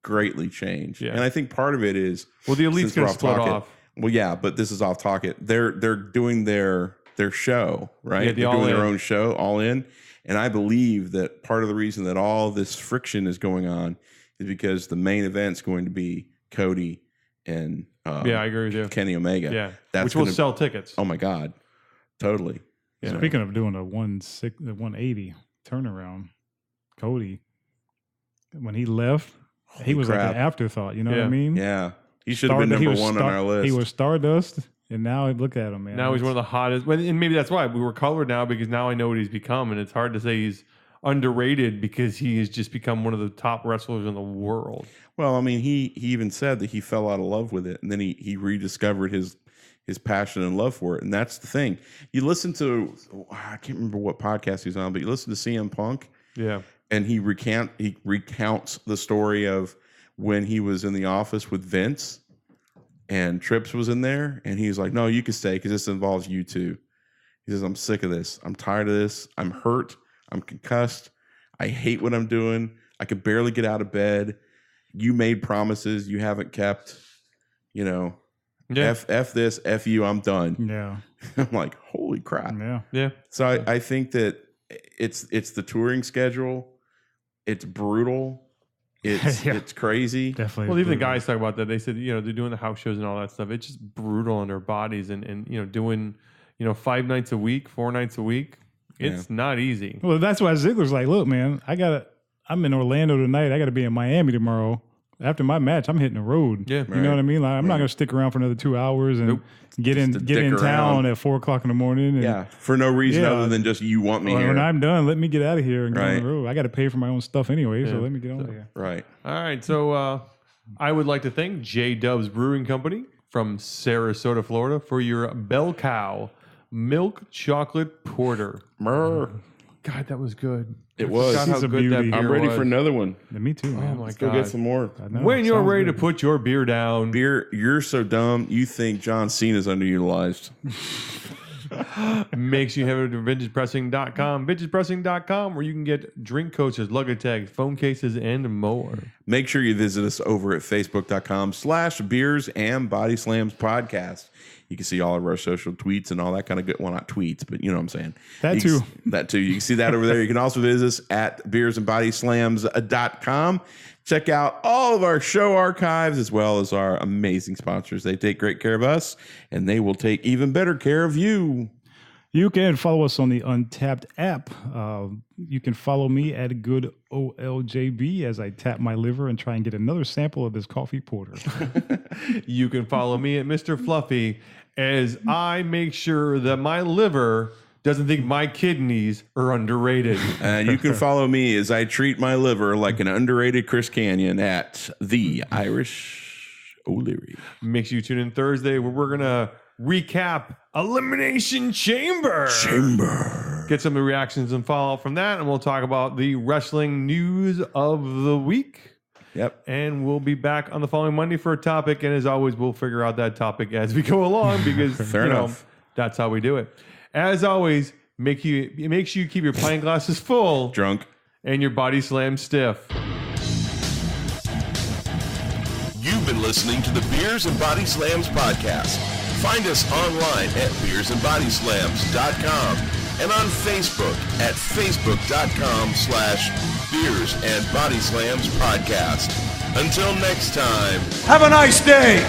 greatly change, and I think part of it is the Elite's going to split off. Well, yeah, but this is off target. They're doing their show, right? Yeah, they're doing their own show, All In. And I believe that part of the reason that all this friction is going on is because the main event's going to be Cody and I agree with you. Kenny Omega. Yeah, which will sell tickets. Oh my God, totally. Yeah. Speaking of doing a 180 turnaround, Cody, when he left, he was like an afterthought. You know what I mean? Yeah, he should have been number 1 on our list. He was Stardust. And now look at him, man. Now he's one of the hottest. And maybe that's why we were colored now because now I know what he's become. And it's hard to say he's underrated because he has just become one of the top wrestlers in the world. Well, I mean, he even said that he fell out of love with it. And then he rediscovered his passion and love for it. And that's the thing. You listen to, I can't remember what podcast he's on, but you listen to CM Punk. Yeah. And he recounts the story of when he was in the office with Vince. And Trips was in there, and he's like, no, you can stay because this involves you too. He says, I'm sick of this. I'm tired of this. I'm hurt. I'm concussed. I hate what I'm doing. I could barely get out of bed. You made promises you haven't kept. You know, F this, F you, I'm done. Yeah. I'm like, holy crap. Yeah. So I think that it's the touring schedule. It's brutal. It's crazy. Definitely. Well, even the guys talk about that. They said, they're doing the house shows and all that stuff. It's just brutal on their bodies and doing, 5 nights a week, 4 nights a week. It's not easy. Well, that's why Ziggler's like, look, man, I'm in Orlando tonight. I got to be in Miami tomorrow. After my match, I'm hitting the road. Yeah. You know what I mean? Like, I'm not going to stick around for another 2 hours and get in town at 4:00 in the morning. And, for no reason other than just you want me here. When I'm done, let me get out of here and go on the road. I got to pay for my own stuff anyway, so let me get on there. Right. All right. So I would like to thank JDub's Brewing Company from Sarasota, Florida, for your Bell Cow Milk Chocolate Porter. God, that was good. It was. How good that beer I'm ready was. for another one. Yeah, me too, man. Oh, my Let's God. go get some more. When you're ready to put your beer down. You're so dumb. You think John Cena's underutilized. Make sure you head over to vintagepressing.com. Vintagepressing.com, where you can get drink coasters, luggage tags, phone cases, and more. Make sure you visit us over at facebook.com/beers and body slams podcast. You can see all of our social tweets and all that kind of good. Well, not tweets, but you know what I'm saying. That too. You can see that over there. You can also visit us at beersandbodyslams.com. Check out all of our show archives as well as our amazing sponsors. They take great care of us, and they will take even better care of you. You can follow us on the Untapped app. You can follow me at Good OLJB as I tap my liver and try and get another sample of this coffee porter. You can follow me at Mr. Fluffy as I make sure that my liver doesn't think my kidneys are underrated. And you can follow me as I treat my liver like an underrated Chris Canyon at The Irish O'Leary. Make sure you tune in Thursday where we're going to recap Elimination Chamber. Get some of the reactions and fallout from that, and we'll talk about the wrestling news of the week. Yep. And we'll be back on the following Monday for a topic, and as always, we'll figure out that topic as we go along because Fair enough. That's how we do it. As always, make sure you keep your pint glasses full, Drunk, and your body slam stiff. You've been listening to the Beers and Body Slams podcast. Find us online at beersandbodyslams.com and on Facebook at facebook.com/Beers and Body Slams podcast. Until next time. Have a nice day.